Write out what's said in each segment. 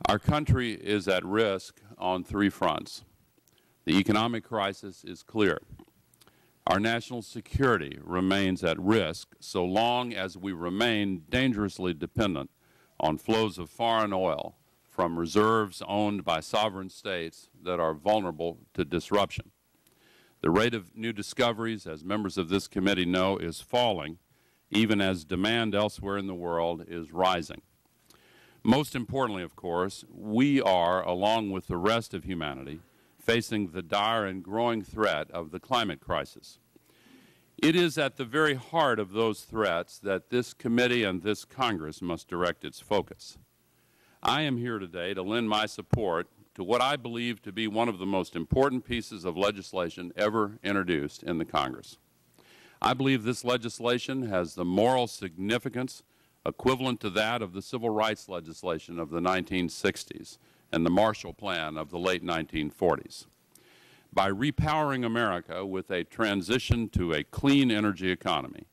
Our country is at risk on three fronts. The economic crisis is clear. Our national security remains at risk so long as we remain dangerously dependent on flows of foreign oil from reserves owned by sovereign states that are vulnerable to disruption. The rate of new discoveries, as members of this committee know, is falling, even as demand elsewhere in the world is rising. Most importantly, of course, we are, along with the rest of humanity, facing the dire and growing threat of the climate crisis. It is at the very heart of those threats that this committee and this Congress must direct its focus. I am here today to lend my support to what I believe to be one of the most important pieces of legislation ever introduced in the Congress. I believe this legislation has the moral significance equivalent to that of the civil rights legislation of the 1960s and the Marshall Plan of the late 1940s. By repowering America with a transition to a clean energy economy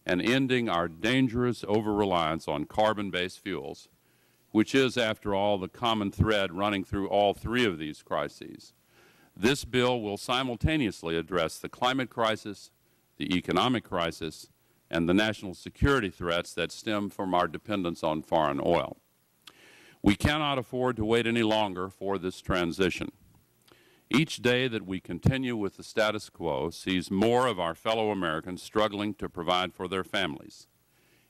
and ending our dangerous over-reliance on carbon-based fuels, which is, after all, the common thread running through all three of these crises, this bill will simultaneously address the climate crisis, the economic crisis, and the national security threats that stem from our dependence on foreign oil. We cannot afford to wait any longer for this transition. Each day that we continue with the status quo sees more of our fellow Americans struggling to provide for their families.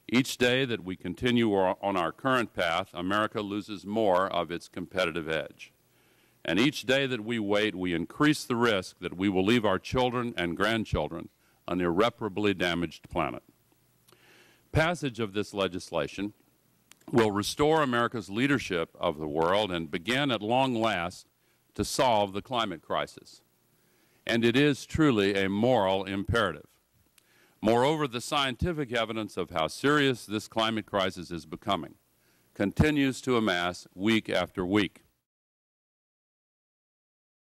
Each day that we continue on our current path, America loses more of its competitive edge. And each day that we wait, we increase the risk that we will leave our children and grandchildren an irreparably damaged planet. Passage of this legislation will restore America's leadership of the world and begin at long last to solve the climate crisis. And it is truly a moral imperative. Moreover, the scientific evidence of how serious this climate crisis is becoming continues to amass week after week.